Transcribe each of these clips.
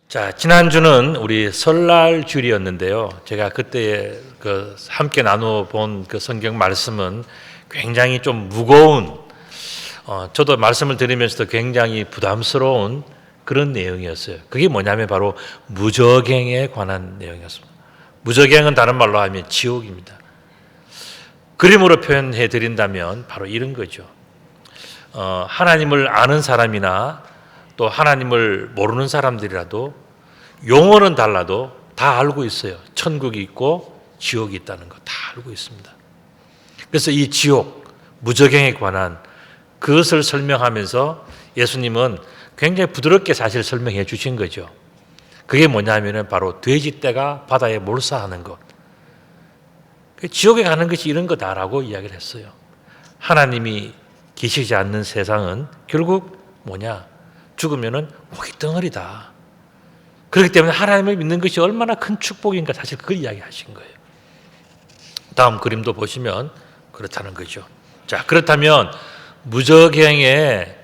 자, 지난주는 우리 설날 주일이었는데요. 제가 그때 함께 나누어 본 그 성경 말씀은 굉장히 좀 무거운, 저도 말씀을 드리면서도 굉장히 부담스러운 그런 내용이었어요. 그게 뭐냐면 바로 무저갱에 관한 내용이었습니다. 무저갱은 다른 말로 하면 지옥입니다. 그림으로 표현해 드린다면 바로 이런 거죠. 하나님을 아는 사람이나 또 하나님을 모르는 사람들이라도 용어는 달라도 다 알고 있어요. 천국이 있고 지옥이 있다는 거 다 알고 있습니다. 그래서 이 지옥, 무저갱에 관한 그것을 설명하면서 예수님은 굉장히 부드럽게 사실 설명해 주신 거죠. 그게 뭐냐면은 바로 돼지떼가 바다에 몰사하는 것. 지옥에 가는 것이 이런 거다라고 이야기를 했어요. 하나님이 계시지 않는 세상은 결국 뭐냐? 죽으면은 고깃덩어리다. 그렇기 때문에 하나님을 믿는 것이 얼마나 큰 축복인가 사실 그걸 이야기하신 거예요. 다음 그림도 보시면 그렇다는 거죠. 자, 그렇다면 무저갱에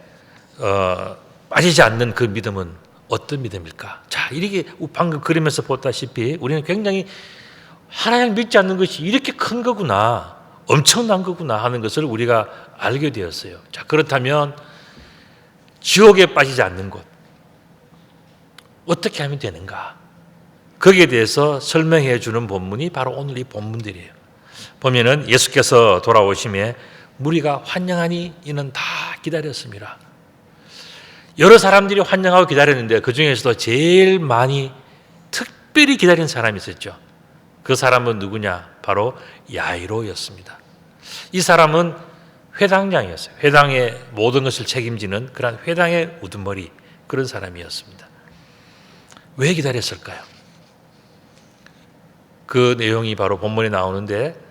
빠지지 않는 그 믿음은 어떤 믿음일까? 자, 이렇게 방금 그림에서 보다시피 우리는 굉장히 하나님을 믿지 않는 것이 이렇게 큰 거구나, 엄청난 거구나 하는 것을 우리가 알게 되었어요. 자, 그렇다면 지옥에 빠지지 않는 것 어떻게 하면 되는가? 거기에 대해서 설명해 주는 본문이 바로 오늘 이 본문들이에요. 보면은 예수께서 돌아오심에 무리가 환영하니 이는 다 기다렸습니다. 여러 사람들이 환영하고 기다렸는데 그 중에서도 제일 많이 특별히 기다린 사람이 있었죠. 그 사람은 누구냐? 바로 야이로였습니다. 이 사람은 회당장이었어요. 회당의 모든 것을 책임지는 그런 회당의 우두머리 그런 사람이었습니다. 왜 기다렸을까요? 그 내용이 바로 본문에 나오는데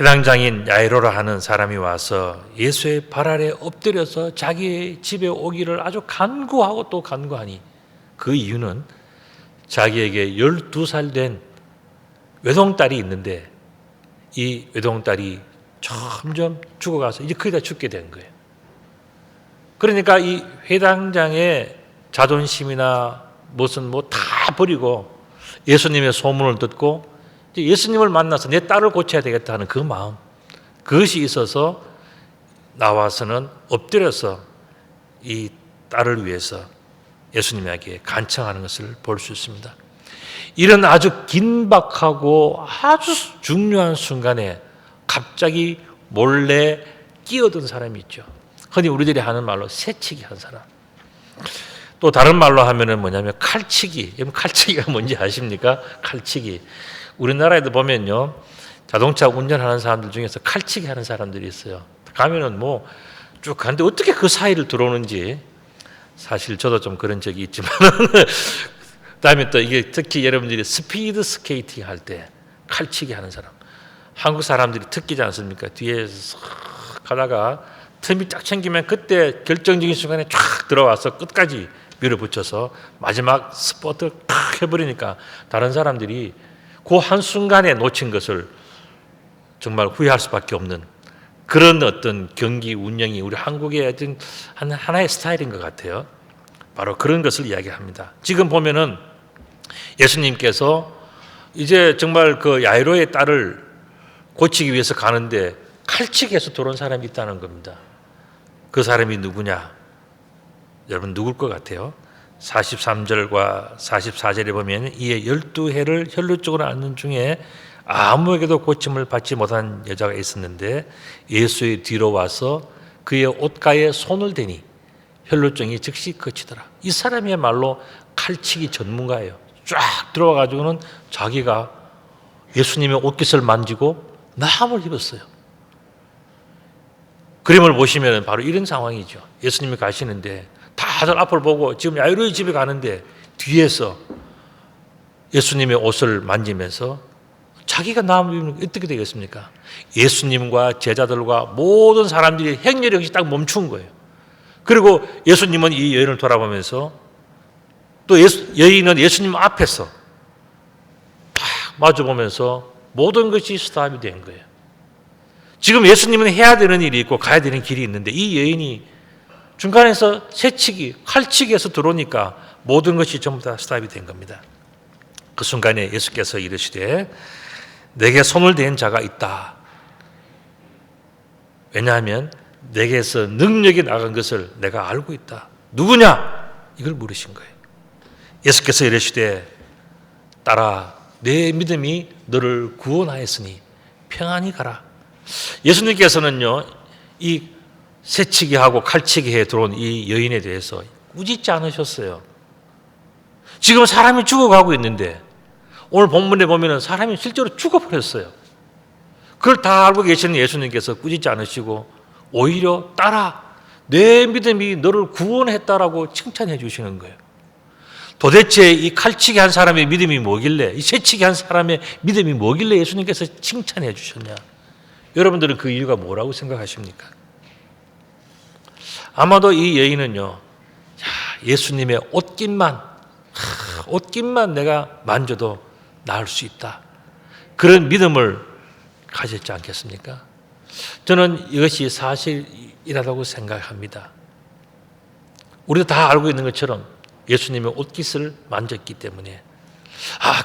회당장인 야이로라 하는 사람이 와서 예수의 발 아래 엎드려서 자기의 집에 오기를 아주 간구하고 또 간구하니 그 이유는 자기에게 12살 된 외동딸이 있는데 이 외동딸이 점점 죽어가서 이제 거의 다 죽게 된 거예요. 그러니까 이 회당장의 자존심이나 무슨 뭐 다 버리고 예수님의 소문을 듣고 예수님을 만나서 내 딸을 고쳐야 되겠다 하는 그 마음, 그것이 있어서 나와서는 엎드려서 이 딸을 위해서 예수님에게 간청하는 것을 볼 수 있습니다. 이런 아주 긴박하고 아주 중요한 순간에 갑자기 몰래 끼어든 사람이 있죠. 흔히 우리들이 하는 말로 새치기 한 사람. 또 다른 말로 하면은 뭐냐면 칼치기. 여러분 칼치기가 뭔지 아십니까? 칼치기. 우리나라에도 보면요, 자동차 운전하는 사람들 중에서 칼치기 하는 사람들이 있어요. 가면은 뭐 쭉 가는데 어떻게 그 사이를 들어오는지 사실 저도 좀 그런 적이 있지만 그다음에 또 이게 특히 여러분들이 스피드 스케이팅 할 때 칼치기 하는 사람, 한국 사람들이 특기지 않습니까? 뒤에서 가다가 틈이 딱 챙기면 그때 결정적인 순간에 쫙 들어와서 끝까지 밀어붙여서 마지막 스포트 탁 해버리니까 다른 사람들이 그 한순간에 놓친 것을 정말 후회할 수밖에 없는 그런 어떤 경기 운영이 우리 한국의 어떤 하나의 스타일인 것 같아요. 바로 그런 것을 이야기합니다. 지금 보면은 예수님께서 이제 정말 그 야이로의 딸을 고치기 위해서 가는데 칼치기해서 들어온 사람이 있다는 겁니다. 그 사람이 누구냐? 여러분 누굴 것 같아요? 43절과 44절에 보면 이에 12해를 혈루증으로 앓는 중에 아무에게도 고침을 받지 못한 여자가 있었는데 예수의 뒤로 와서 그의 옷가에 손을 대니 혈루증이 즉시 그치더라. 이 사람이야말로 칼치기 전문가예요. 쫙 들어와가지고는 자기가 예수님의 옷깃을 만지고 나함을 입었어요. 그림을 보시면 바로 이런 상황이죠. 예수님이 가시는데 다들 앞을 보고 지금 야이로의 집에 가는데 뒤에서 예수님의 옷을 만지면서 자기가 나함을 입는 게 어떻게 되겠습니까? 예수님과 제자들과 모든 사람들이 행렬이 역시 딱 멈춘 거예요. 그리고 예수님은 이 여인을 돌아보면서 또 여인은 예수님 앞에서 딱 마주보면서 모든 것이 스탑이 된 거예요. 지금 예수님은 해야 되는 일이 있고 가야 되는 길이 있는데 이 여인이 중간에서 새치기, 칼치기에서 들어오니까 모든 것이 전부 다 스탑이 된 겁니다. 그 순간에 예수께서 이르시되 내게 손을 댄 자가 있다. 왜냐하면 내게서 능력이 나간 것을 내가 알고 있다. 누구냐? 이걸 물으신 거예요. 예수께서 이르시되 딸아 내 믿음이 너를 구원하였으니 평안히 가라. 예수님께서는요 이 새치기하고 칼치기에 들어온 이 여인에 대해서 꾸짖지 않으셨어요. 지금 사람이 죽어가고 있는데 오늘 본문에 보면 사람이 실제로 죽어버렸어요. 그걸 다 알고 계시는 예수님께서 꾸짖지 않으시고 오히려 딸아 내 믿음이 너를 구원했다라고 칭찬해 주시는 거예요. 도대체 이 칼치기 한 사람의 믿음이 뭐길래, 이 새치기 한 사람의 믿음이 뭐길래 예수님께서 칭찬해 주셨냐? 여러분들은 그 이유가 뭐라고 생각하십니까? 아마도 이 여인은요, 예수님의 옷깃만 내가 만져도 나을 수 있다, 그런 믿음을 가졌지 않겠습니까? 저는 이것이 사실이라고 생각합니다. 우리도 다 알고 있는 것처럼 예수님의 옷깃을 만졌기 때문에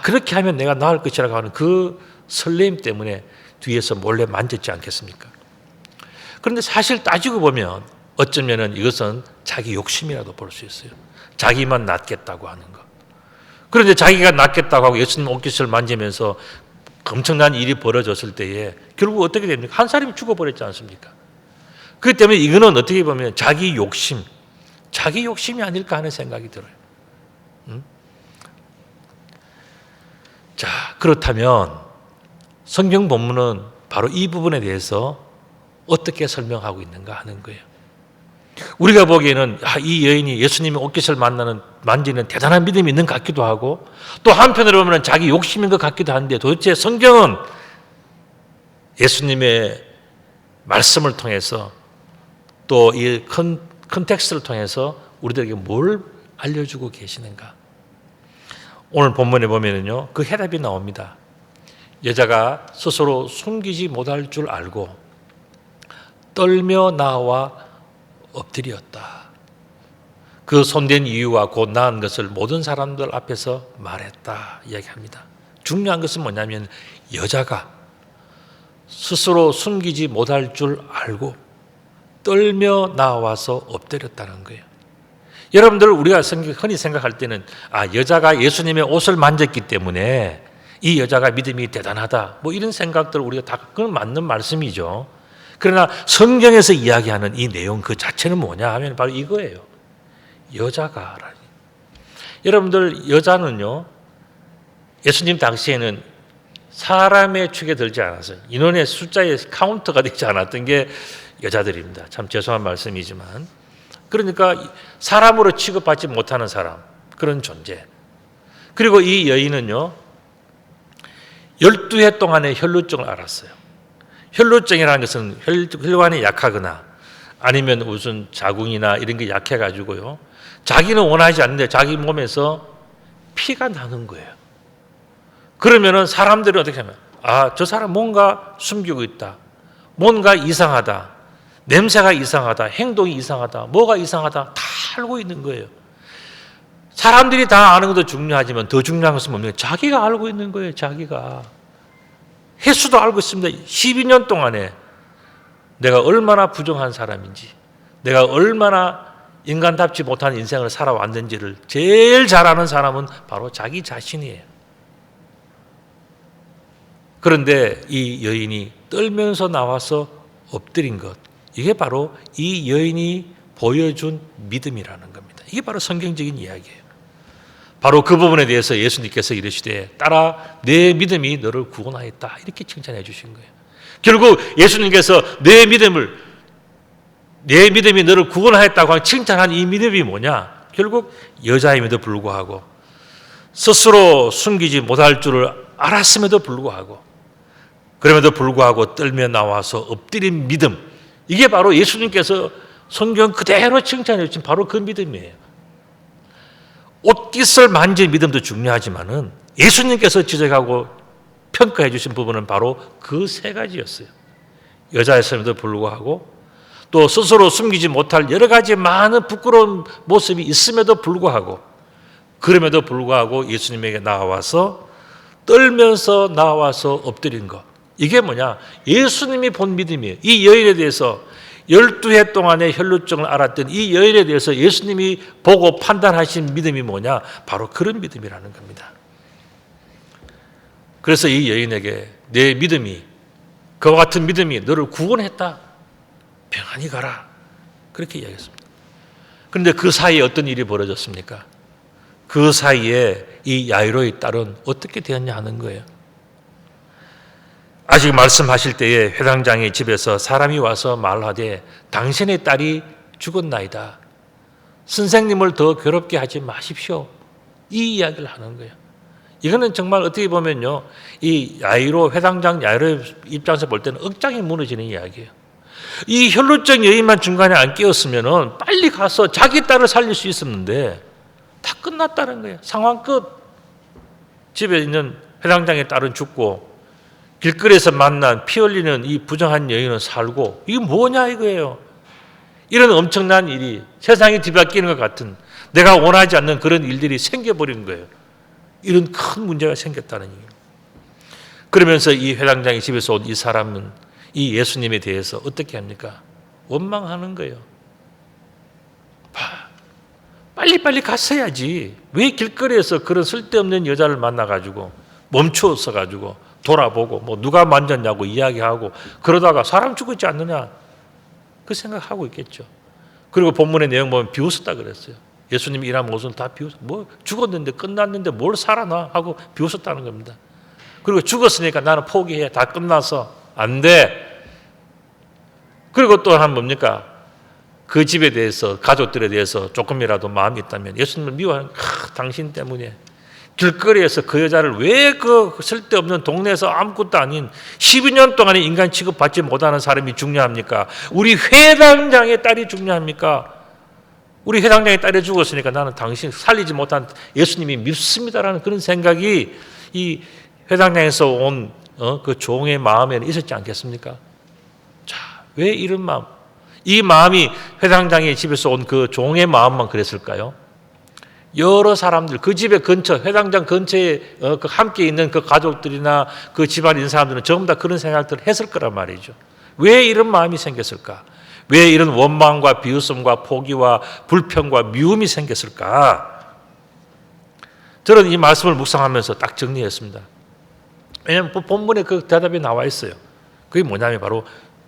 그렇게 하면 내가 나을 것이라고 하는 그 설렘 때문에 뒤에서 몰래 만졌지 않겠습니까? 그런데 사실 따지고 보면 어쩌면 이것은 자기 욕심이라도 볼 수 있어요. 자기만 낫겠다고 하는 것. 그런데 자기가 낫겠다고 하고 예수님 옷깃을 만지면서 엄청난 일이 벌어졌을 때에 결국 어떻게 됩니까? 한 사람이 죽어버렸지 않습니까? 그렇기 때문에 이거는 어떻게 보면 자기 욕심이 아닐까 하는 생각이 들어요. 자, 그렇다면 성경 본문은 바로 이 부분에 대해서 어떻게 설명하고 있는가 하는 거예요. 우리가 보기에는 이 여인이 예수님의 옷깃을 만지는 대단한 믿음이 있는 것 같기도 하고, 또 한편으로 보면 자기 욕심인 것 같기도 한데, 도대체 성경은 예수님의 말씀을 통해서 또 이 컨텍스트를 통해서 우리들에게 뭘 알려주고 계시는가? 오늘 본문에 보면은요, 그 해답이 나옵니다. 여자가 스스로 숨기지 못할 줄 알고 떨며 나와 엎드렸다. 그 손댄 이유와 곧 나은 것을 모든 사람들 앞에서 말했다 이야기합니다. 중요한 것은 뭐냐면 여자가 스스로 숨기지 못할 줄 알고 떨며 나와서 엎드렸다는 거예요. 여러분들, 우리가 흔히 생각할 때는 여자가 예수님의 옷을 만졌기 때문에 이 여자가 믿음이 대단하다, 뭐 이런 생각들 우리가 다 그건 맞는 말씀이죠. 그러나 성경에서 이야기하는 이 내용 그 자체는 뭐냐 하면 바로 이거예요. 여자가라니. 여러분들, 여자는요, 예수님 당시에는 사람의 축에 들지 않았어요. 인원의 숫자의 카운터가 되지 않았던 게 여자들입니다. 참 죄송한 말씀이지만, 그러니까 사람으로 취급받지 못하는 사람, 그런 존재. 그리고 이 여인은요, 12해 동안의 혈루증을 앓았어요. 혈루증이라는 것은 혈관이 약하거나 아니면 무슨 자궁이나 이런 게 약해가지고요, 자기는 원하지 않는데 자기 몸에서 피가 나는 거예요. 그러면은 사람들이 어떻게 하면 저 사람 뭔가 숨기고 있다, 뭔가 이상하다, 냄새가 이상하다, 행동이 이상하다, 뭐가 이상하다, 다 알고 있는 거예요. 사람들이 다 아는 것도 중요하지만 더 중요한 것은 뭡니까? 자기가 알고 있는 거예요. 자기가. 횟수도 알고 있습니다. 12년 동안에 내가 얼마나 부정한 사람인지, 내가 얼마나 인간답지 못한 인생을 살아왔는지를 제일 잘 아는 사람은 바로 자기 자신이에요. 그런데 이 여인이 떨면서 나와서 엎드린 것, 이게 바로 이 여인이 보여준 믿음이라는 겁니다. 이게 바로 성경적인 이야기예요. 바로 그 부분에 대해서 예수님께서 이르시되 따라 내 믿음이 너를 구원하였다, 이렇게 칭찬해 주신 거예요. 결국 예수님께서 내 믿음이 너를 구원하였다고 칭찬한 이 믿음이 뭐냐? 결국 여자임에도 불구하고 스스로 숨기지 못할 줄을 알았음에도 불구하고, 그럼에도 불구하고 떨며 나와서 엎드린 믿음, 이게 바로 예수님께서 성경 그대로 칭찬해 주신 바로 그 믿음이에요. 옷깃을 만질 믿음도 중요하지만은 예수님께서 지적하고 평가해 주신 부분은 바로 그 세 가지였어요. 여자였음에도 불구하고, 또 스스로 숨기지 못할 여러 가지 많은 부끄러운 모습이 있음에도 불구하고, 그럼에도 불구하고 예수님에게 나와서 떨면서 나와서 엎드린 것, 이게 뭐냐? 예수님이 본 믿음이에요. 이 여인에 대해서 12해 동안의 혈루증을 앓았던 이 여인에 대해서 예수님이 보고 판단하신 믿음이 뭐냐? 바로 그런 믿음이라는 겁니다. 그래서 이 여인에게 내 믿음이, 그와 같은 믿음이 너를 구원했다, 평안히 가라, 그렇게 이야기했습니다. 그런데 그 사이에 어떤 일이 벌어졌습니까? 그 사이에 이 야이로의 딸은 어떻게 되었냐 하는 거예요. 아직 말씀하실 때에 회당장의 집에서 사람이 와서 말하되 당신의 딸이 죽었나이다. 선생님을 더 괴롭게 하지 마십시오. 이 이야기를 하는 거예요. 이거는 정말 어떻게 보면요, 이 야이로 회당장 야이로 입장에서 볼 때는 억장이 무너지는 이야기예요. 이 혈루증 여인만 중간에 안 끼었으면은 빨리 가서 자기 딸을 살릴 수 있었는데 다 끝났다는 거예요. 상황 끝. 집에 있는 회당장의 딸은 죽고 길거리에서 만난 피 흘리는 이 부정한 여인은 살고, 이게 뭐냐 이거예요. 이런 엄청난 일이 세상이 뒤바뀌는 것 같은, 내가 원하지 않는 그런 일들이 생겨버린 거예요. 이런 큰 문제가 생겼다는 얘기예요. 그러면서 이 회당장의 집에서 온 이 사람은 이 예수님에 대해서 어떻게 합니까? 원망하는 거예요. 빨리빨리 갔어야지. 왜 길거리에서 그런 쓸데없는 여자를 만나가지고 멈추어서가지고 돌아보고 뭐 누가 만졌냐고 이야기하고 그러다가 사람 죽었지 않느냐, 그 생각하고 있겠죠. 그리고 본문의 내용 보면 비웃었다 그랬어요. 예수님이 일한 모습을 다 비웃어. 뭐 죽었는데 끝났는데 뭘 살아나 하고 비웃었다는 겁니다. 그리고 죽었으니까 나는 포기해. 다 끝나서 안 돼. 그리고 또 한 뭡니까? 그 집에 대해서, 가족들에 대해서 조금이라도 마음이 있다면 예수님을 미워하는, 당신 때문에 길거리에서 그 여자를 왜 그 쓸데없는 동네에서 아무것도 아닌 12년 동안에 인간 취급받지 못하는 사람이 중요합니까? 우리 회당장의 딸이 중요합니까? 우리 회당장의 딸이 죽었으니까 나는 당신 살리지 못한 예수님이 밉습니다라는 그런 생각이 이 회당장에서 온 그 종의 마음에는 있었지 않겠습니까? 자, 왜 이런 마음? 이 마음이 회당장의 집에서 온 그 종의 마음만 그랬을까요? 여러 사람들, 그 집의 근처, 회당장 근처에 함께 있는 그 가족들이나 그 집안에 있는 사람들은 전부 다 그런 생각들을 했을 거란 말이죠. 왜 이런 마음이 생겼을까? 왜 이런 원망과 비웃음과 포기와 불평과 미움이 생겼을까? 저는 이 말씀을 묵상하면서 딱 정리했습니다. 왜냐하면 본문에 그 대답이 나와 있어요. 그게 뭐냐면 바로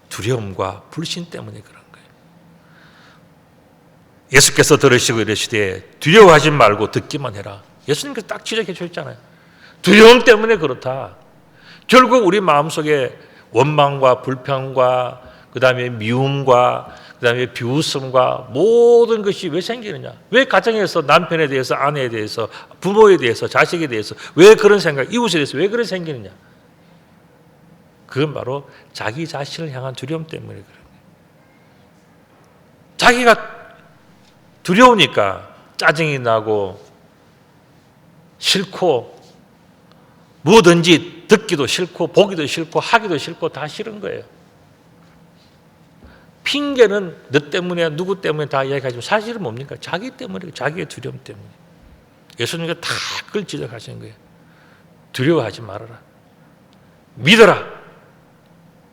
두려움과 불신 때문에 그런 거예요. 예수께서 들으시고 이르시되 두려워하지 말고 듣기만 해라. 예수님께서 딱 지적해 주셨잖아요. 두려움 때문에 그렇다. 결국 우리 마음속에 원망과 불평과 그 다음에 미움과 그 다음에 비웃음과 모든 것이 왜 생기느냐? 왜 가정에서 남편에 대해서, 아내에 대해서, 부모에 대해서, 자식에 대해서 왜 그런 생각, 이웃에 대해서 왜 그런 생기느냐? 그건 바로 자기 자신을 향한 두려움 때문에 그런 거예요. 자기가 두려우니까 짜증이 나고 싫고 뭐든지 듣기도 싫고 보기도 싫고 하기도 싫고 다 싫은 거예요. 핑계는 너 때문에 누구 때문에 다 이야기하지만 사실은 뭡니까? 자기 때문에, 자기의 두려움 때문에. 예수님께서 다 그걸 지적하시는 거예요. 두려워하지 말아라. 믿어라.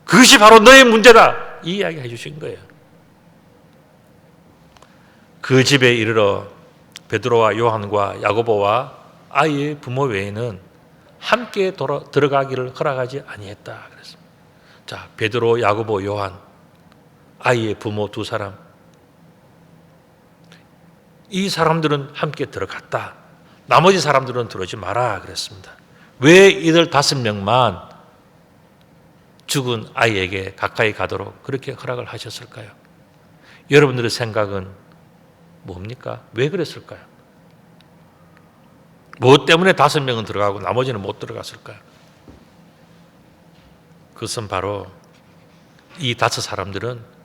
그것이 바로 너의 문제다. 이 이야기 해주신 거예요. 그 집에 이르러 베드로와 요한과 야고보와 아이의 부모 외에는 함께 들어가기를 허락하지 아니했다 그랬습니다. 자, 베드로, 야고보, 요한, 아이의 부모 두 사람, 이 사람들은 함께 들어갔다. 나머지 사람들은 들어오지 마라 그랬습니다. 왜 이들 5명만 죽은 아이에게 가까이 가도록 그렇게 허락을 하셨을까요? 여러분들의 생각은 뭡니까? 왜 그랬을까요? 무엇 때문에 5명은 들어가고 나머지는 못 들어갔을까요? 그것은 바로 이 5 사람들은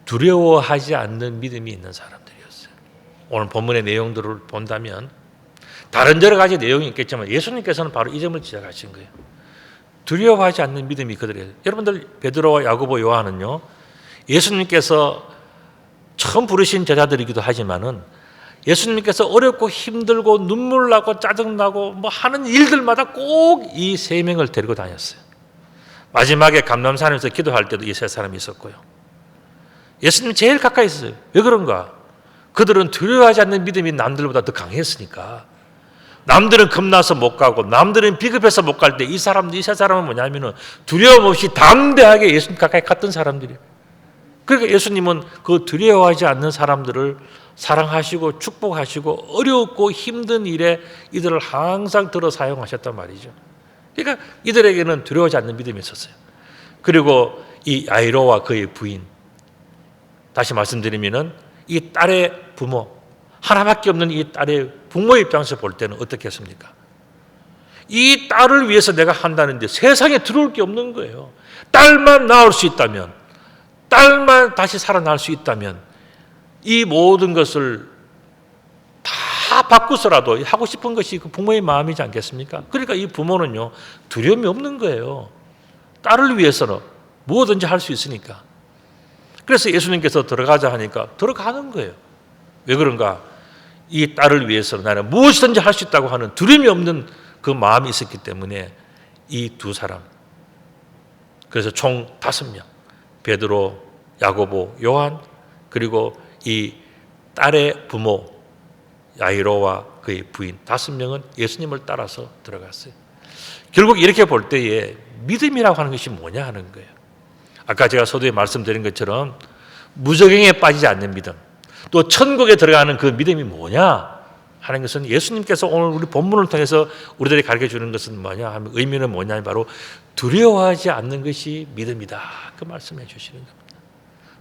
두려워하지 않는 믿음이 있는 사람들이었어요. 오늘 본문의 내용들을 본다면 다른 여러 가지 내용이 있겠지만 예수님께서는 바로 이 점을 지적하신 거예요. 두려워하지 않는 믿음이 그들이에요. 여러분들 베드로와 야고보, 요한은요, 예수님께서 처음 부르신 제자들이기도 하지만은 예수님께서 어렵고 힘들고 눈물 나고 짜증 나고 뭐 하는 일들마다 꼭 이 3명을 데리고 다녔어요. 마지막에 감람산에서 기도할 때도 이 3사람이 있었고요. 예수님이 제일 가까이 있었어요. 왜 그런가? 그들은 두려워하지 않는 믿음이 남들보다 더 강했으니까. 남들은 겁나서 못 가고 남들은 비급해서 못 갈 때 이 3사람은 뭐냐면은 두려움 없이 담대하게 예수님 가까이 갔던 사람들이에요. 그러니까 예수님은 그 두려워하지 않는 사람들을 사랑하시고 축복하시고 어렵고 힘든 일에 이들을 항상 들어 사용하셨단 말이죠. 그러니까 이들에게는 두려워하지 않는 믿음이 있었어요. 그리고 이 야이로와 그의 부인, 다시 말씀드리면은 이 딸의 부모, 하나밖에 없는 이 딸의 부모의 입장에서 볼 때는 어떻겠습니까? 이 딸을 위해서 내가 한다는데 세상에 들어올 게 없는 거예요. 딸만 나올 수 있다면, 딸만 다시 살아날 수 있다면 이 모든 것을 다 바꾸서라도 하고 싶은 것이 그 부모의 마음이지 않겠습니까? 그러니까 이 부모는요, 두려움이 없는 거예요. 딸을 위해서는 무엇든지 할 수 있으니까. 그래서 예수님께서 들어가자 하니까 들어가는 거예요. 왜 그런가? 이 딸을 위해서 나는 무엇이든지 할 수 있다고 하는 두려움이 없는 그 마음이 있었기 때문에 이 두 사람, 그래서 총 5명, 베드로, 야고보, 요한, 그리고 이 딸의 부모 야이로와 그의 부인 5명은 예수님을 따라서 들어갔어요. 결국 이렇게 볼 때에 믿음이라고 하는 것이 뭐냐 하는 거예요. 아까 제가 서두에 말씀드린 것처럼 무적행에 빠지지 않는 믿음, 또 천국에 들어가는 그 믿음이 뭐냐 하는 것은 예수님께서 오늘 우리 본문을 통해서 우리들이 가르쳐 주는 것은 뭐냐 하면 의미는 뭐냐, 바로 두려워하지 않는 것이 믿음이다, 그 말씀해 주시는 겁니다.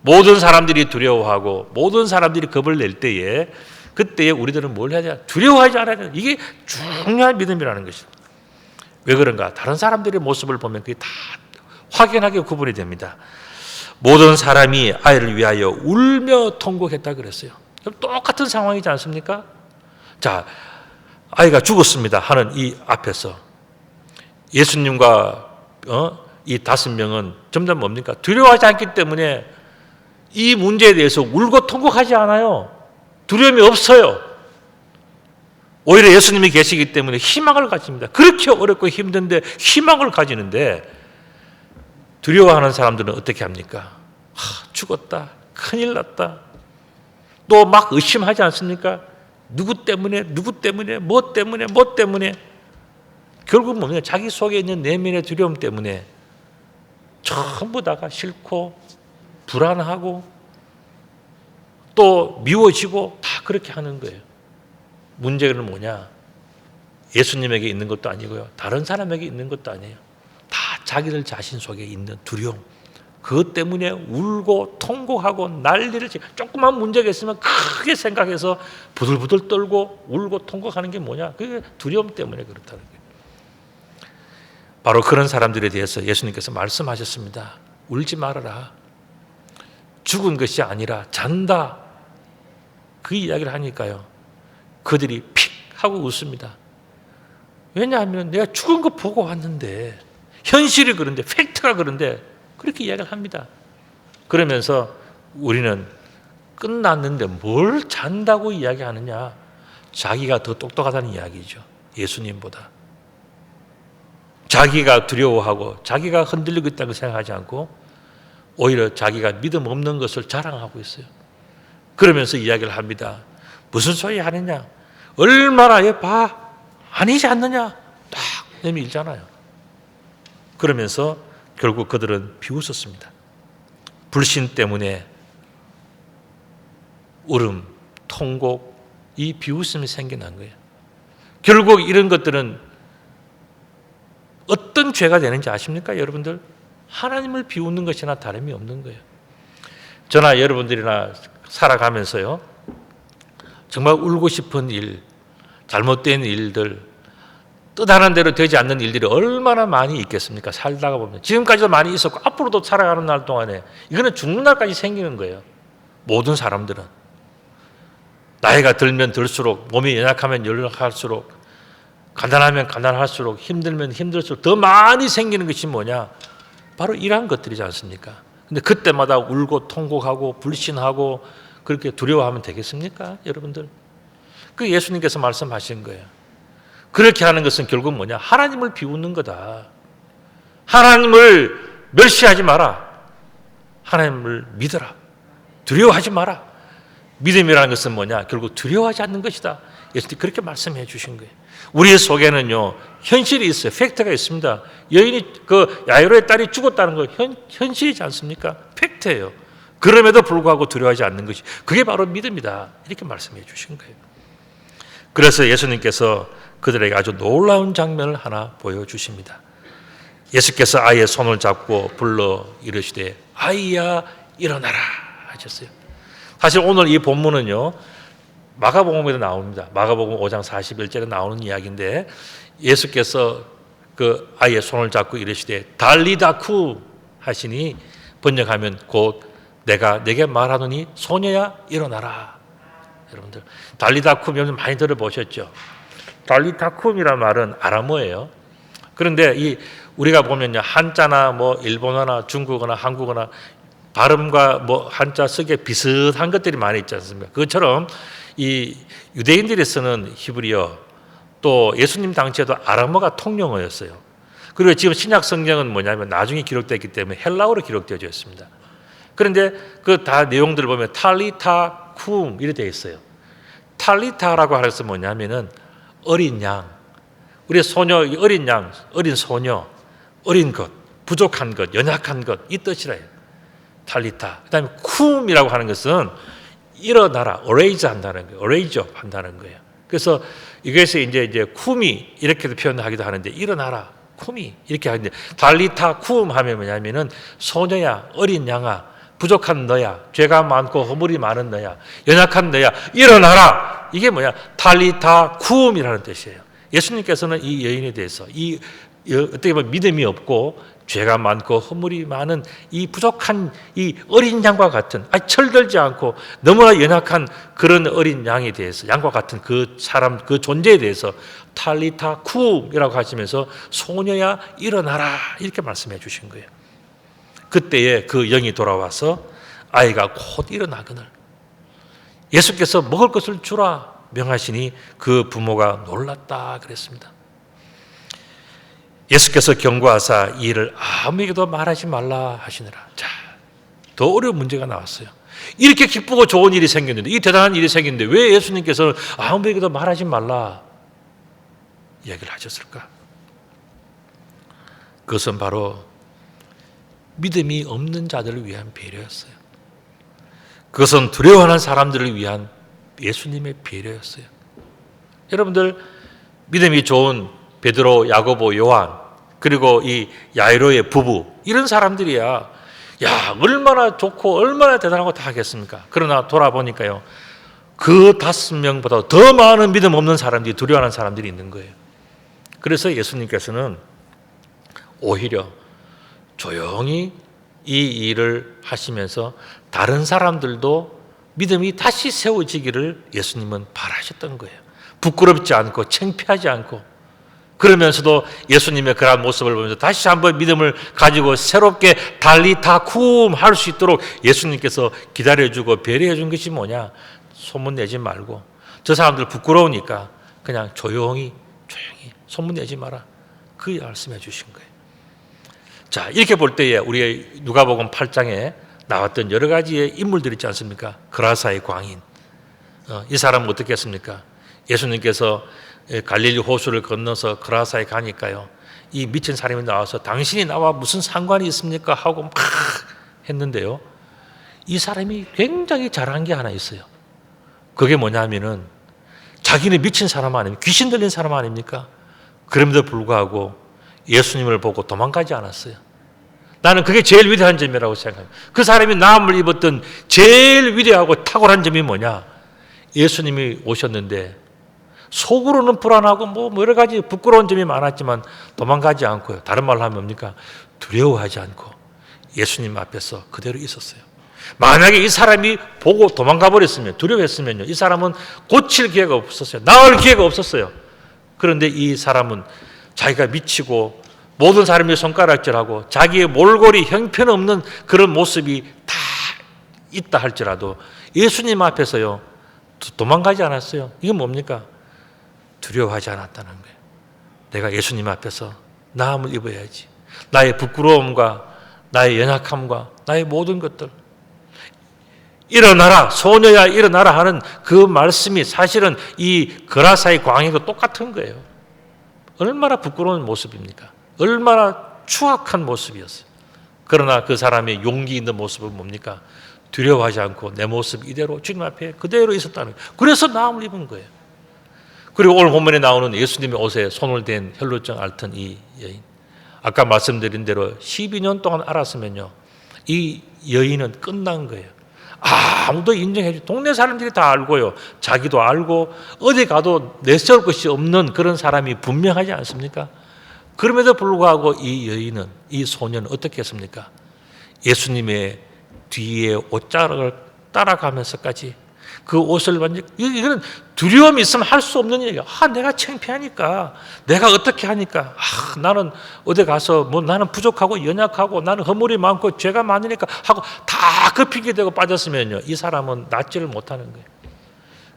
모든 사람들이 두려워하고 모든 사람들이 겁을 낼 때에 그때에 우리들은 뭘 해야 돼? 두려워하지 않아야 돼. 이게 중요한 믿음이라는 것입니다. 왜 그런가? 다른 사람들의 모습을 보면 그게 다 확연하게 구분이 됩니다. 모든 사람이 아이를 위하여 울며 통곡했다 그랬어요. 똑같은 상황이지 않습니까? 자, 아이가 죽었습니다 하는 이 앞에서 예수님과 이 5명은 점점 뭡니까? 두려워하지 않기 때문에 이 문제에 대해서 울고 통곡하지 않아요. 두려움이 없어요. 오히려 예수님이 계시기 때문에 희망을 가집니다. 그렇게 어렵고 힘든데 희망을 가지는데, 두려워하는 사람들은 어떻게 합니까? 죽었다, 큰일 났다, 또 막 의심하지 않습니까? 누구 때문에, 뭐 때문에. 결국 뭡니까? 자기 속에 있는 내면의 두려움 때문에 전부 다가 싫고 불안하고 또 미워지고 다 그렇게 하는 거예요. 문제는 뭐냐? 예수님에게 있는 것도 아니고요, 다른 사람에게 있는 것도 아니에요. 다 자기들 자신 속에 있는 두려움, 그것 때문에 울고 통곡하고 난리를 치고, 조그만 문제가 있으면 크게 생각해서 부들부들 떨고 울고 통곡하는 게 뭐냐? 그게 두려움 때문에 그렇다는 거예요. 바로 그런 사람들에 대해서 예수님께서 말씀하셨습니다. 울지 말아라. 죽은 것이 아니라 잔다. 그 이야기를 하니까요, 그들이 픽 하고 웃습니다. 왜냐하면 내가 죽은 거 보고 왔는데, 현실이 그런데, 팩트가 그런데 그렇게 이야기를 합니다. 그러면서 우리는 끝났는데 뭘 잔다고 이야기하느냐? 자기가 더 똑똑하다는 이야기죠. 예수님보다. 자기가 두려워하고 자기가 흔들리고 있다고 생각하지 않고 오히려 자기가 믿음 없는 것을 자랑하고 있어요. 그러면서 이야기를 합니다. 무슨 소리 하느냐? 얼마나 봐, 아니지 않느냐? 딱 내밀잖아요. 그러면서 결국 그들은 비웃었습니다. 불신 때문에 울음, 통곡, 이 비웃음이 생겨난 거예요. 결국 이런 것들은 어떤 죄가 되는지 아십니까, 여러분들? 하나님을 비웃는 것이나 다름이 없는 거예요. 저나 여러분들이나 살아가면서요, 정말 울고 싶은 일, 잘못된 일들, 뜻하는 대로 되지 않는 일들이 얼마나 많이 있겠습니까? 살다가 보면. 지금까지도 많이 있었고 앞으로도 살아가는 날 동안에 이거는 죽는 날까지 생기는 거예요. 모든 사람들은. 나이가 들면 들수록, 몸이 연약하면 연약할수록, 가난하면 가난할수록, 힘들면 힘들수록 더 많이 생기는 것이 뭐냐? 바로 이러한 것들이지 않습니까? 근데 그때마다 울고 통곡하고 불신하고 그렇게 두려워하면 되겠습니까, 여러분들? 그 예수님께서 말씀하신 거예요. 그렇게 하는 것은 결국 뭐냐? 하나님을 비웃는 거다. 하나님을 멸시하지 마라. 하나님을 믿어라. 두려워하지 마라. 믿음이라는 것은 뭐냐? 결국 두려워하지 않는 것이다. 예수님이 그렇게 말씀해 주신 거예요. 우리 속에는요, 현실이 있어요. 팩트가 있습니다. 여인이, 그 야이로의 딸이 죽었다는 거 현실이지 않습니까? 팩트예요. 그럼에도 불구하고 두려워하지 않는 것이, 그게 바로 믿음이다. 이렇게 말씀해 주신 거예요. 그래서 예수님께서 그들에게 아주 놀라운 장면을 하나 보여주십니다. 예수께서 아이의 손을 잡고 불러 이르시되 아이야 일어나라 하셨어요. 사실 오늘 이 본문은요, 마가복음에도 나옵니다. 마가복음 5장 41절에 나오는 이야기인데, 예수께서 그 아이의 손을 잡고 이르시되 달리다쿠 하시니 번역하면 곧 내가 내게 말하노니 소녀야 일어나라. 여러분들 달리다쿰 많이 들어보셨죠? 달리다쿰이란 말은 아람어예요. 그런데 우리가 보면요, 한자나 뭐 일본어나 중국어나 한국어나 발음과 뭐 한자 쓰기에 비슷한 것들이 많이 있지 않습니까? 그것처럼 이 유대인들이 쓰는 히브리어, 또 예수님 당시에도 아람어가 통용어였어요. 그리고 지금 신약 성경은 뭐냐면 나중에 기록됐기 때문에 헬라어로 기록되어져 있습니다. 그런데 그 다 내용들을 보면 탈리타 쿰 이렇게 되어 있어요. 탈리타라고 하는 것은 뭐냐면은 어린 양, 우리 소녀, 어린 양, 어린 소녀, 어린 것, 부족한 것, 연약한 것, 이 뜻이라 해요. 탈리타. 그다음에 쿰이라고 하는 것은 일어나라, 어레이즈 한다는 거예요. 어레이즈 한다는 거예요. 그래서 이것에서 이제 쿰이 이렇게도 표현하기도 하는데, 일어나라, 쿰이 이렇게 하는데, 달리타 쿰 하면 뭐냐면은 소녀야, 어린 양아, 부족한 너야, 죄가 많고 허물이 많은 너야, 연약한 너야, 일어나라. 이게 뭐야? 달리타 쿰이라는 뜻이에요. 예수님께서는 이 여인에 대해서 어떻게 보면 믿음이 없고 죄가 많고 허물이 많은 이 부족한 이 어린 양과 같은, 철들지 않고 너무나 연약한 그런 어린 양에 대해서, 양과 같은 그 사람, 그 존재에 대해서 탈리타 쿰이라고 하시면서 소녀야 일어나라 이렇게 말씀해 주신 거예요. 그때에 그 영이 돌아와서 아이가 곧 일어나거늘 예수께서 먹을 것을 주라 명하시니 그 부모가 놀랐다 그랬습니다. 예수께서 경고하사 이 일을 아무에게도 말하지 말라 하시느라. 자, 더 어려운 문제가 나왔어요. 이렇게 기쁘고 좋은 일이 생겼는데, 이 대단한 일이 생겼는데 왜 예수님께서는 아무에게도 말하지 말라 이야기를 하셨을까? 그것은 바로 믿음이 없는 자들을 위한 배려였어요. 그것은 두려워하는 사람들을 위한 예수님의 배려였어요. 여러분들, 믿음이 좋은 베드로, 야고보, 요한, 그리고 이 야이로의 부부, 이런 사람들이야, 야, 얼마나 좋고 얼마나 대단하고 다 하겠습니까? 그러나 돌아보니까요, 그 5명보다 더 많은 믿음 없는 사람들이, 두려워하는 사람들이 있는 거예요. 그래서 예수님께서는 오히려 조용히 이 일을 하시면서 다른 사람들도 믿음이 다시 세워지기를 예수님은 바라셨던 거예요. 부끄럽지 않고 창피하지 않고, 그러면서도 예수님의 그러한 모습을 보면서 다시 한번 믿음을 가지고 새롭게 달리다쿰 할 수 있도록 예수님께서 기다려주고 배려해 준 것이 뭐냐? 소문내지 말고, 저 사람들 부끄러우니까 그냥 조용히 소문내지 마라, 그 말씀해 주신 거예요. 자, 이렇게 볼 때에 우리 누가복음 8장에 나왔던 여러 가지의 인물들이 있지 않습니까? 그라사의 광인, 이 사람은 어떻게 했습니까? 예수님께서 갈릴리 호수를 건너서 그라사에 가니까요, 이 미친 사람이 나와서 당신이 나와 무슨 상관이 있습니까? 하고 막 했는데요, 이 사람이 굉장히 잘한 게 하나 있어요. 그게 뭐냐면은 자기는 미친 사람 아닙니까? 귀신 들린 사람 아닙니까? 그럼에도 불구하고 예수님을 보고 도망가지 않았어요. 나는 그게 제일 위대한 점이라고 생각합니다. 그 사람이 나음을 입었던 제일 위대하고 탁월한 점이 뭐냐? 예수님이 오셨는데 속으로는 불안하고 뭐 여러 가지 부끄러운 점이 많았지만 도망가지 않고요. 다른 말로 하면 뭡니까? 두려워하지 않고 예수님 앞에서 그대로 있었어요. 만약에 이 사람이 보고 도망가 버렸으면, 두려워했으면요, 이 사람은 고칠 기회가 없었어요. 나을 기회가 없었어요. 그런데 이 사람은 자기가 미치고 모든 사람이 손가락질하고 자기의 몰골이 형편없는 그런 모습이 다 있다 할지라도 예수님 앞에서요 도망가지 않았어요. 이게 뭡니까? 두려워하지 않았다는 거예요. 내가 예수님 앞에서 나음을 입어야지. 나의 부끄러움과 나의 연약함과 나의 모든 것들, 일어나라, 소녀야 일어나라 하는 그 말씀이 사실은 이 그라사의 광야도 똑같은 거예요. 얼마나 부끄러운 모습입니까? 얼마나 추악한 모습이었어요. 그러나 그 사람의 용기 있는 모습은 뭡니까? 두려워하지 않고 내 모습 이대로 주님 앞에 그대로 있었다는 거예요. 그래서 나음을 입은 거예요. 그리고 오늘 본문에 나오는 예수님의 옷에 손을 댄 혈루증 앓던 이 여인, 아까 말씀드린 대로 12년 동안 알았으면요, 이 여인은 끝난 거예요. 아무도 인정해 주. 동네 사람들이 다 알고요. 자기도 알고 어디 가도 내세울 것이 없는 그런 사람이 분명하지 않습니까? 그럼에도 불구하고 이 여인은, 이 소년은 어떻게 했습니까? 예수님의 뒤에 옷자락을 따라가면서까지 그 옷을 완전, 이거는 두려움이 있으면 할 수 없는 얘기야. 내가 창피하니까, 내가 어떻게 하니까, 나는 어디 가서 나는 부족하고 연약하고 나는 허물이 많고 죄가 많으니까 하고 다 그 핑계 대고 빠졌으면요, 이 사람은 낫지를 못하는 거예요.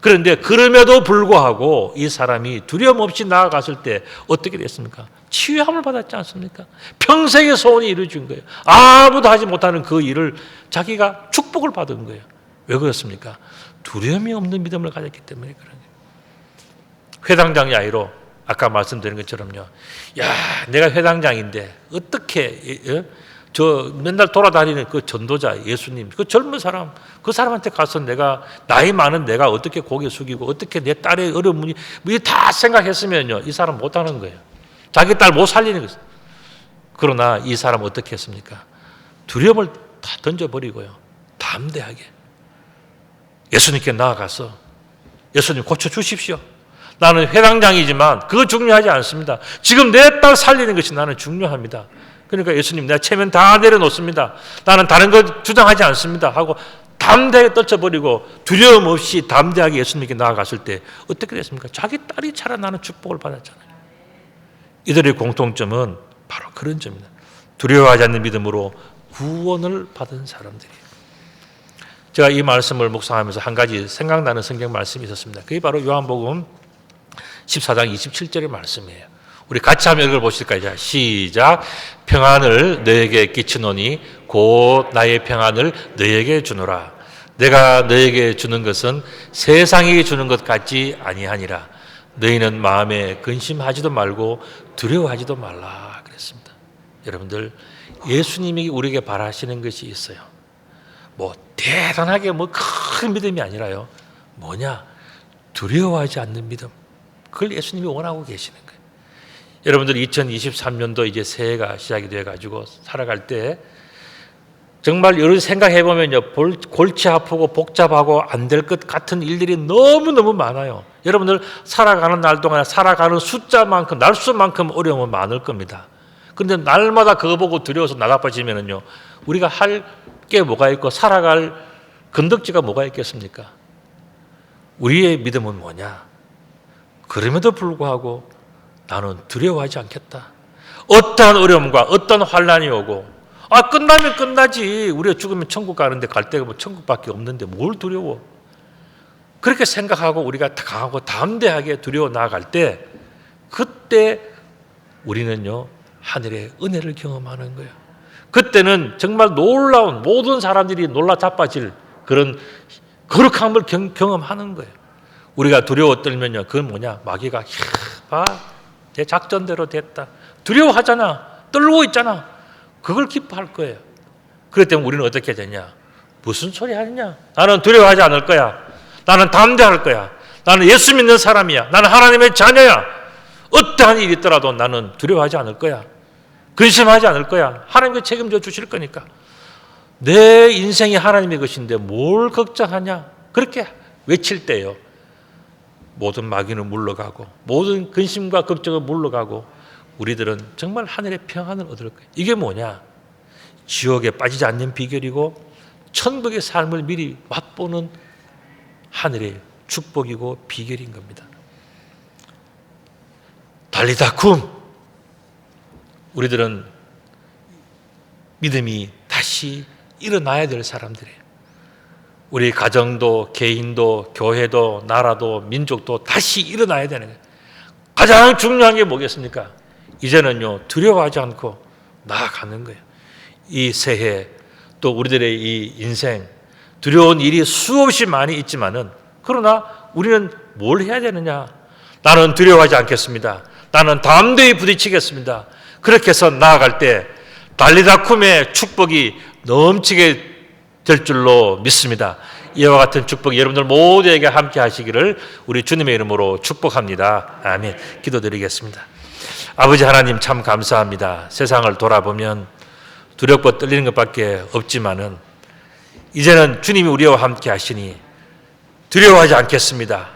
그런데 그럼에도 불구하고 이 사람이 두려움 없이 나아갔을 때 어떻게 됐습니까? 치유함을 받았지 않습니까? 평생의 소원이 이루어진 거예요. 아무도 하지 못하는 그 일을 자기가 축복을 받은 거예요. 왜 그렇습니까? 두려움이 없는 믿음을 가졌기 때문에 그런 거예요. 회당장이 아니로 아까 말씀드린 것처럼요. 내가 회당장인데 어떻게 저 맨날 돌아다니는 그 전도자 예수님, 그 젊은 사람, 그 사람한테 가서 내가 나이 많은 내가 어떻게 고개 숙이고 어떻게 내 딸의 어려운 문이 다 생각했으면요, 이 사람 못하는 거예요. 자기 딸 못 살리는 거예요. 그러나 이 사람 어떻게 했습니까? 두려움을 다 던져버리고요, 담대하게 예수님께 나아가서 예수님 고쳐주십시오. 나는 회당장이지만 그거 중요하지 않습니다. 지금 내 딸 살리는 것이 나는 중요합니다. 그러니까 예수님, 내가 체면 다 내려놓습니다. 나는 다른 거 주장하지 않습니다 하고 담대하게 떨쳐버리고 두려움 없이 담대하게 예수님께 나아갔을 때 어떻게 됐습니까? 자기 딸이 살아나는 축복을 받았잖아요. 이들의 공통점은 바로 그런 점입니다. 두려워하지 않는 믿음으로 구원을 받은 사람들이에요. 제가 이 말씀을 묵상하면서 한 가지 생각나는 성경 말씀이 있었습니다. 그게 바로 요한복음 14장 27절의 말씀이에요. 우리 같이 한번 이걸 보실까요? 시작. 평안을 너에게 끼치노니 곧 나의 평안을 너에게 주노라. 내가 너에게 주는 것은 세상이 주는 것 같지 아니하니라. 너희는 마음에 근심하지도 말고 두려워하지도 말라 그랬습니다. 여러분들, 예수님이 우리에게 바라시는 것이 있어요. 대단하게 큰 믿음이 아니라요. 두려워하지 않는 믿음. 그걸 예수님이 원하고 계시는 거예요. 여러분들 2023년도 이제 새해가 시작이 돼가지고 살아갈 때 정말 여러 생각해 보면요, 골치 아프고 복잡하고 안 될 것 같은 일들이 너무너무 많아요. 여러분들 살아가는 날 동안 살아가는 숫자만큼, 날수만큼 어려움은 많을 겁니다. 그런데 날마다 그거 보고 두려워서 나가빠지면은요, 우리가 할 게 뭐가 있고 살아갈 건덕지가 뭐가 있겠습니까? 우리의 믿음은 뭐냐? 그럼에도 불구하고 나는 두려워하지 않겠다. 어떠한 어려움과 어떤 환난이 오고, 끝나면 끝나지. 우리가 죽으면 천국 가는데 갈 데가 천국밖에 없는데 뭘 두려워? 그렇게 생각하고 우리가 강하고 담대하게 두려워 나아갈 때, 그때 우리는요, 하늘의 은혜를 경험하는 거예요. 그때는 정말 놀라운, 모든 사람들이 놀라 자빠질 그런 거룩함을 경험하는 거예요. 우리가 두려워 떨면요, 그건 뭐냐? 마귀가 내 작전대로 됐다. 두려워하잖아. 떨고 있잖아. 그걸 기뻐할 거예요. 그렇기 때문에 우리는 어떻게 되냐? 무슨 소리 하느냐? 나는 두려워하지 않을 거야. 나는 담대할 거야. 나는 예수 믿는 사람이야. 나는 하나님의 자녀야. 어떠한 일이 있더라도 나는 두려워하지 않을 거야. 근심하지 않을 거야. 하나님께 책임져 주실 거니까. 내 인생이 하나님의 것인데 뭘 걱정하냐? 그렇게 외칠 때요, 모든 마귀는 물러가고 모든 근심과 걱정은 물러가고 우리들은 정말 하늘의 평안을 얻을 거예요. 이게 뭐냐? 지옥에 빠지지 않는 비결이고 천국의 삶을 미리 맛보는 하늘의 축복이고 비결인 겁니다. 달리다 쿰. 우리들은 믿음이 다시 일어나야 될 사람들이에요. 우리 가정도, 개인도, 교회도, 나라도, 민족도 다시 일어나야 되는 거예요. 가장 중요한 게 뭐겠습니까? 이제는요, 두려워하지 않고 나아가는 거예요. 이 새해, 또 우리들의 이 인생, 두려운 일이 수없이 많이 있지만은, 그러나 우리는 뭘 해야 되느냐? 나는 두려워하지 않겠습니다. 나는 담대히 부딪히겠습니다. 그렇게 해서 나아갈 때 달리다 쿰의 축복이 넘치게 될 줄로 믿습니다. 이와 같은 축복 여러분들 모두에게 함께 하시기를 우리 주님의 이름으로 축복합니다. 아멘. 기도드리겠습니다. 아버지 하나님, 참 감사합니다. 세상을 돌아보면 두렵고 떨리는 것밖에 없지만은 이제는 주님이 우리와 함께 하시니 두려워하지 않겠습니다.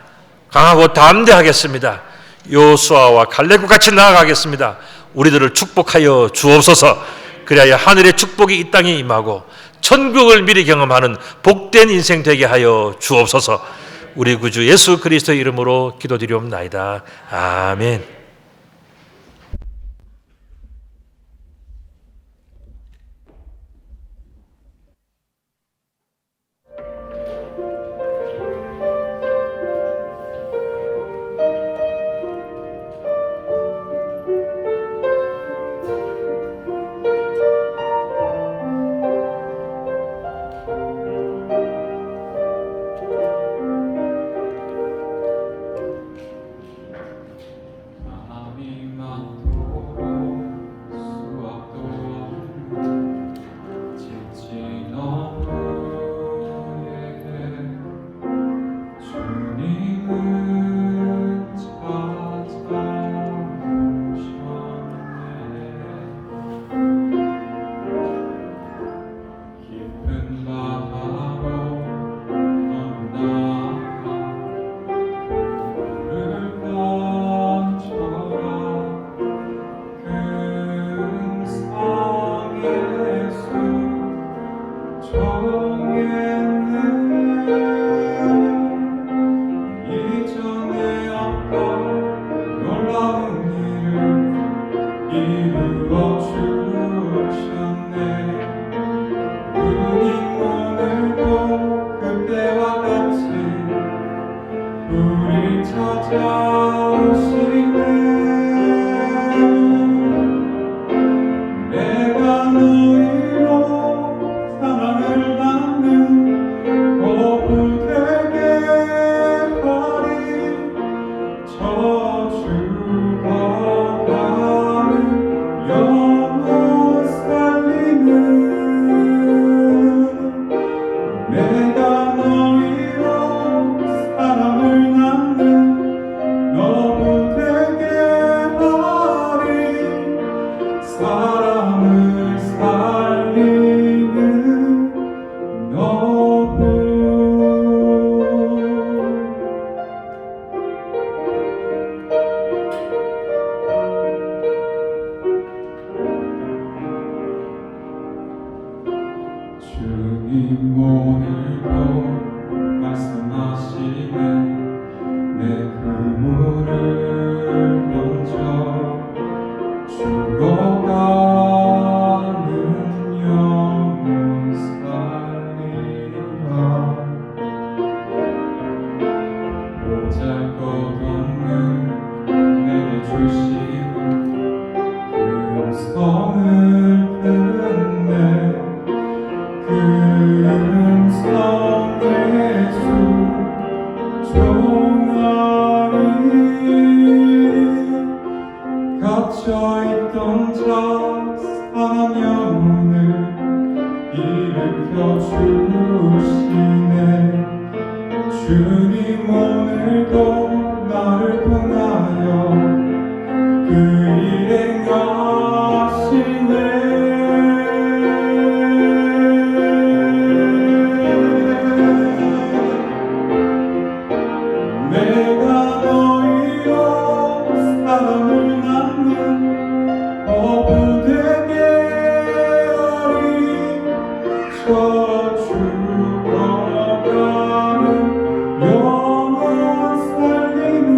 강하고 담대하겠습니다. 여호수아와 갈렙과 같이 나아가겠습니다. 우리들을 축복하여 주옵소서. 그리하여 하늘의 축복이 이 땅에 임하고 천국을 미리 경험하는 복된 인생 되게 하여 주옵소서. 우리 구주 예수 그리스도의 이름으로 기도드리옵나이다. 아멘. 갇혀있던 자 상한 영혼을 일으켜 주시네. 주님 오늘도 나를 통하여 그 일 행하시네. 내가 너희로 사랑을 낳는 어부되게 하리. 저 죽어가는 영원 살리는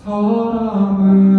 사람은